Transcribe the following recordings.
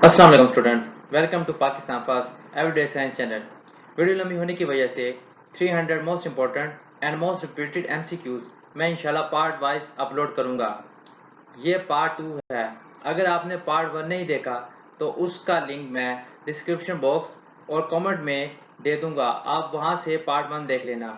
अस्सलाम वालेकुम students, welcome to Pakistan first everyday science channel. Video लंबी होने की वजह से 300 most important and most repeated MCQs मैं इंशाल्लाह पार्ट वाइज अपलोड करूंगा। ये पार्ट 2 है। अगर आपने पार्ट 1 नहीं देखा तो उसका लिंक मैं डिस्क्रिप्शन बॉक्स और कमेंट में दे दूंगा, आप वहां से पार्ट 1 देख लेना।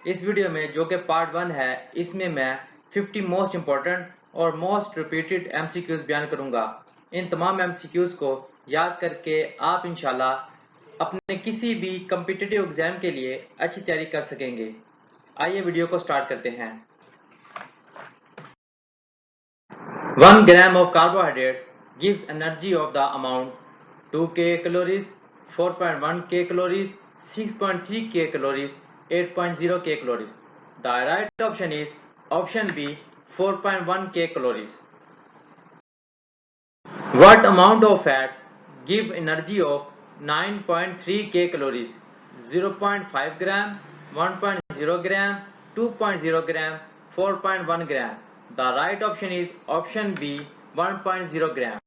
इस वीडियो में जो कि पार्ट 1 है, इसमें मैं 50 मोस्ट इंपॉर्टेंट और मोस्ट रिपीटेड एमसीक्यूज बयान करूंगा। इन तमाम एमसीक्यूज को याद करके आप इंशाल्लाह अपने किसी भी कॉम्पिटिटिव एग्जाम के लिए अच्छी तैयारी कर सकेंगे। आइए वीडियो को स्टार्ट करते हैं। 1 gram of carbohydrates gives energy of the amount 2 calories, 4.1 calories, 6.3 calories, 8.0 calories. The right option is option B, 4.1 calories. What amount of fats give energy of 9.3 calories? 0.5 gram, 1.0 gram, 2.0 gram, 4.1 gram. The right option is option B, 1.0 gram.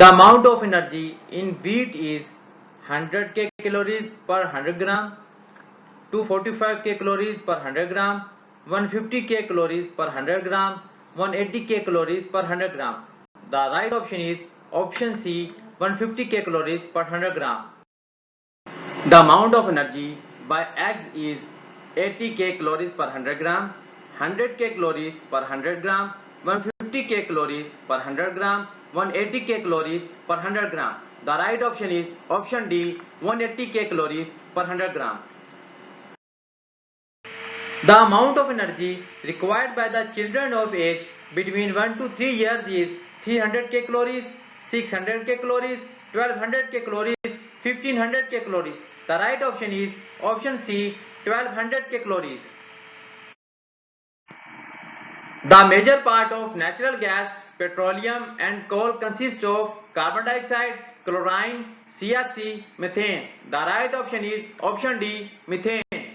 The amount of energy in wheat is 100 calories per 100 gram, 245 calories per 100 gram, 150 calories per 100 gram, 180 calories per 100 gram. The right option is option C, 150 calories per 100 gram. The amount of energy by eggs is 80 calories per 100 gram, 100 calories per 100 gram, 150 calories per 100 gram, 180 calories per 100 gram. The right option is option D, 180 calories per 100 gram. The amount of energy required by the children of age between 1 to 3 years is 300 calories, 600 calories, 1200 calories, 1500 calories. The right option is option C, 1200 calories. The major part of natural gas, petroleum and coal consists of carbon dioxide, chlorine, CFC, methane. The right option is option D, methane.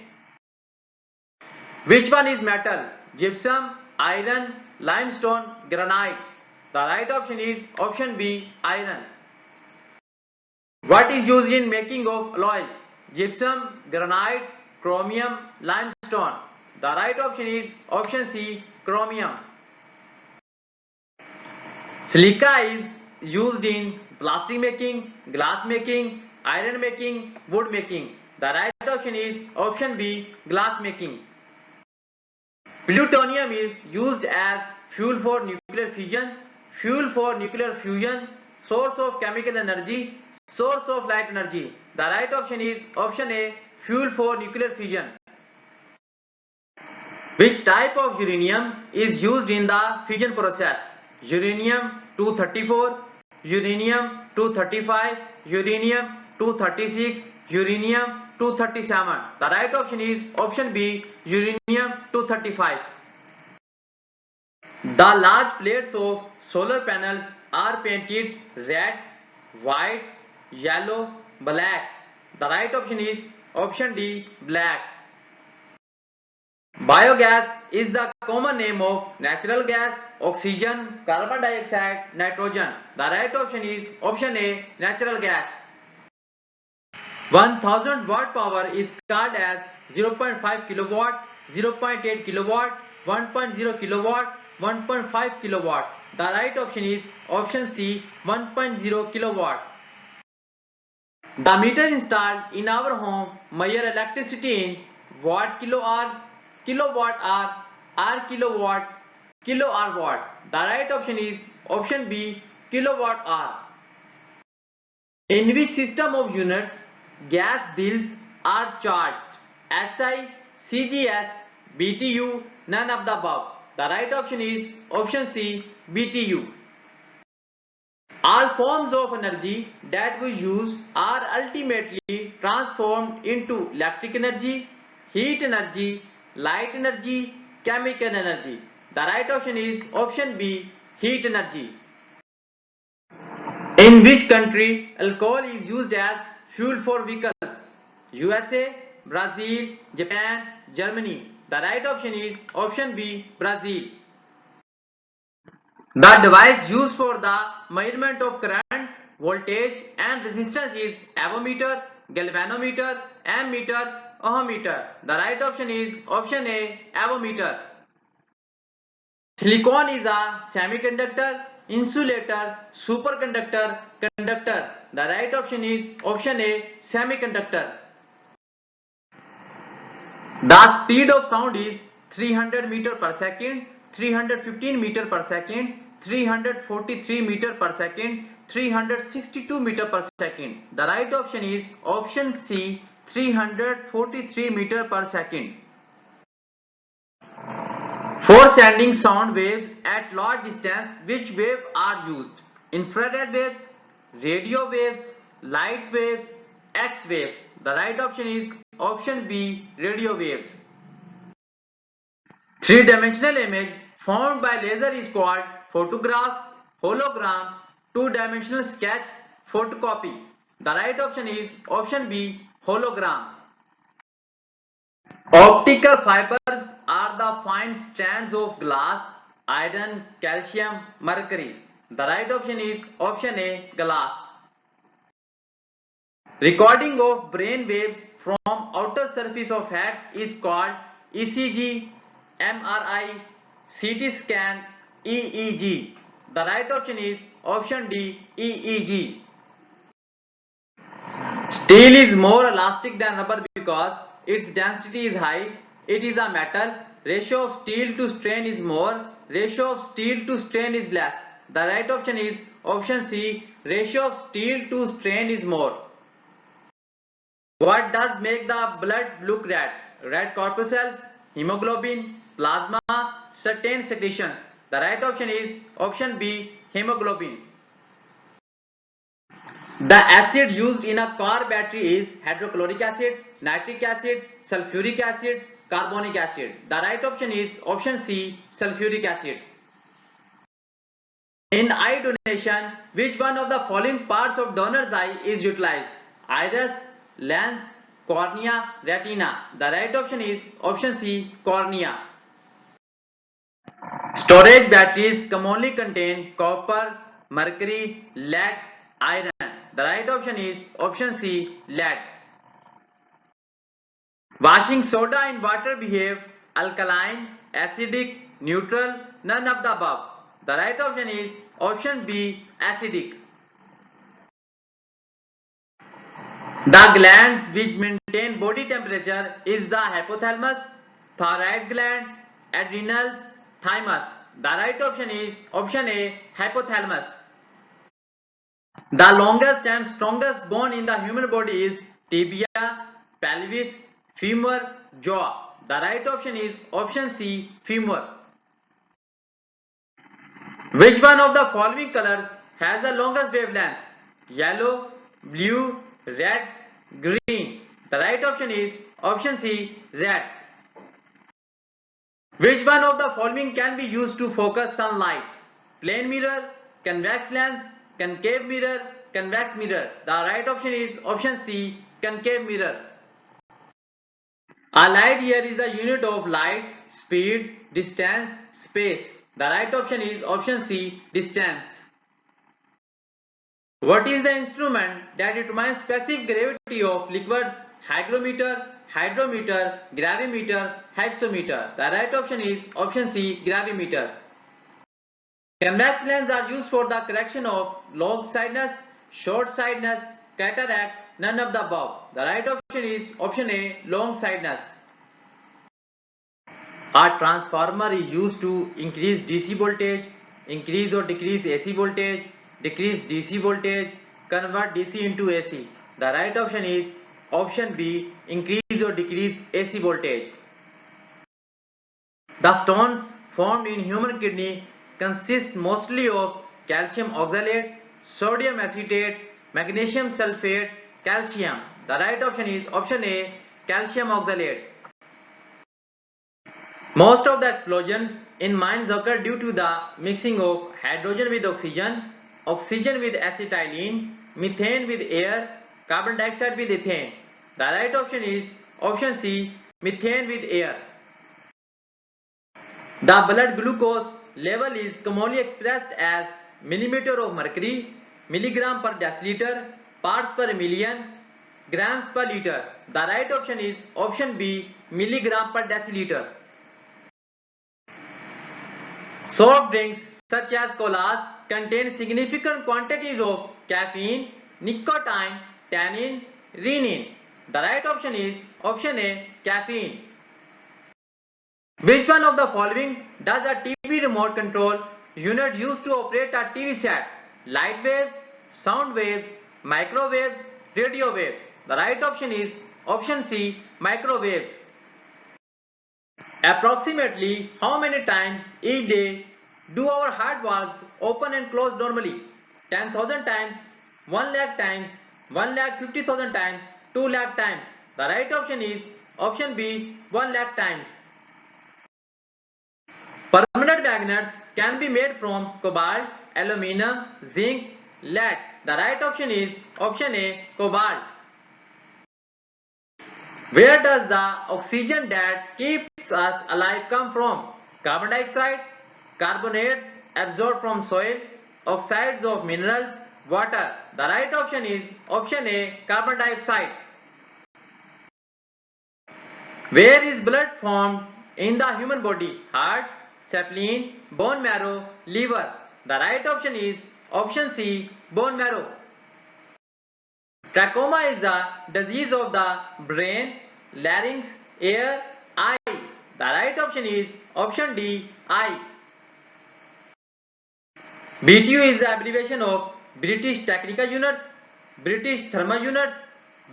Which one is metal? Gypsum, iron, limestone, granite. The right option is option B, iron. What is used in making of alloys? Gypsum, granite, chromium, limestone. The right option is option C, chromium. Silica is used in plastic making, glass making, iron making, wood making. The right option is option B, glass making. Plutonium is used as fuel for nuclear fusion, source of chemical energy, source of light energy. The right option is option A, fuel for nuclear fusion. Which type of uranium is used in the fission process? Uranium 234, uranium 235, uranium 236, uranium 237. The right option is option B, uranium 235. The large plates of solar panels are painted red, white, yellow, black. The right option is option D, black. Biogas is the common name of natural gas, oxygen, carbon dioxide, nitrogen. The right option is option A, natural gas. 1000 watt power is called as 0.5 kilowatt, 0.8 kilowatt, 1.0 kilowatt, 1.5 kilowatt. The right option is option C, 1.0 kilowatt. The meter installed in our home measure electricity in watt kilohour, kilowatt hour, kilowatt, kilo hour watt. The right option is option B, kilowatt hour. In which system of units gas bills are charged? SI, CGS, BTU, none of the above. The right option is option C, BTU. All forms of energy that we use are ultimately transformed into electric energy, heat energy, light energy, chemical energy. The right option is option B, heat energy. In which country alcohol is used as fuel for vehicles? USA, Brazil, Japan, Germany. The right option is option B, Brazil. The device used for the measurement of current voltage and resistance is avometer, galvanometer, ammeter, ohmmeter. The right option is option A, avometer. Silicon is a semiconductor, insulator, superconductor, conductor. The right option is option A, semiconductor. The speed of sound is 300 meter per second, 315 meter per second, 343 meter per second, 362 meter per second. The right option is option C, 343 meter per second. For sending sound waves at large distance, which waves are used? Infrared waves, radio waves, light waves, X waves. The right option is option B, radio waves. Three-dimensional image formed by laser is called photograph, hologram, two-dimensional sketch, photocopy. The right option is option B, hologram. Optical fibers are the fine strands of glass, iron, calcium, mercury. The right option is option A, glass. Recording of brain waves from outer surface of head is called ECG, MRI, CT scan, EEG. The right option is option D, EEG. Steel is more elastic than rubber because its density is high. It is a metal. Ratio of steel to strain is more. Ratio of steel to strain is less. The right option is option C. Ratio of steel to strain is more. What does make the blood look red? Red corpuscles, hemoglobin, plasma, certain secretions. The right option is option B, hemoglobin. The acid used in a car battery is hydrochloric acid, nitric acid, sulfuric acid, carbonic acid. The right option is option C, sulfuric acid. In eye donation, which one of the following parts of donor's eye is utilized? Iris, lens, cornea, retina. The right option is option C, cornea. Storage batteries commonly contain copper, mercury, lead, iron. The right option is option C, lead. Washing soda in water behave alkaline, acidic, neutral, none of the above. The right option is option B, acidic. The glands which maintain body temperature is the hypothalamus, thyroid gland, adrenals, thymus. The right option is option A, hypothalamus. The longest and strongest bone in the human body is tibia, pelvis, femur, jaw. The right option is option C, femur. Which one of the following colors has the longest wavelength? Yellow, blue, red, green. The right option is option C, red. Which one of the following can be used to focus sunlight? Plane mirror, convex lens, concave mirror, convex mirror. The right option is option C, concave mirror. A light year is the unit of light, speed, distance, space. The right option is option C, distance. What is the instrument that determines specific gravity of liquids? Hygrometer, hydrometer, gravimeter, hypsometer. The right option is option C, gravimeter. Convex lenses are used for the correction of long-sightedness, short-sightedness, cataract, none of the above. The right option is option A, long-sightedness. A transformer is used to increase DC voltage, increase or decrease AC voltage, decrease DC voltage, convert DC into AC. The right option is option B, increase or decrease AC voltage. The stones formed in human kidney consist mostly of calcium oxalate, sodium acetate, magnesium sulfate, calcium. The right option is option A, calcium oxalate. Most of the explosions in mines occur due to the mixing of hydrogen with oxygen, oxygen with acetylene, methane with air, carbon dioxide with ethane. The right option is option C, methane with air. The blood glucose level is commonly expressed as millimeter of mercury, milligram per deciliter, parts per million, grams per liter. The right option is option B, milligram per deciliter. Soft drinks such as colas contain significant quantities of caffeine, nicotine, tannin, renin. The right option is option A, caffeine. Which one of the following does a TV remote control unit used to operate a TV set? Light waves, sound waves, microwaves, radio waves. The right option is option C, microwaves. Approximately how many times each day do our heart valves open and close normally? 10,000 times, 1 lakh times, 1,50,000 times, 2 lakh times. The right option is option B, 1 lakh times. Permanent magnets can be made from cobalt, aluminum, zinc, lead. The right option is option A, cobalt. Where does the oxygen that keeps us alive come from? Carbon dioxide, carbonates absorbed from soil, oxides of minerals, water. The right option is option A, carbon dioxide. Where is blood formed in the human body? Heart, spleen, bone marrow, liver. The right option is option C, bone marrow. Trachoma is a disease of the brain, larynx, ear, eye. The right option is option D, eye. BTU is the abbreviation of British Technical Units, British Thermal Units,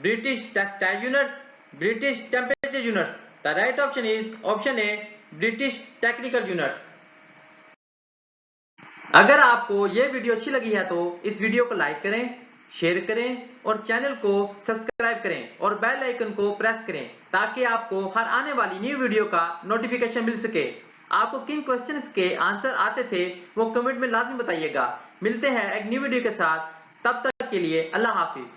British Textile Units, British Temperature Units. The right option is option A, British Technical Units. अगर आपको ये video अच्छी लगी है तो इस video को like करें, शेयर करें और चैनल को सब्सक्राइब करें और बेल आइकन को प्रेस करें ताकि आपको हर आने वाली न्यू वीडियो का नोटिफिकेशन मिल सके। आपको किन क्वेश्चंस के आंसर आते थे वो कमेंट में लाजमी बताइएगा। मिलते हैं एक न्यू वीडियो के साथ, तब तक के लिए अल्लाह हाफिज।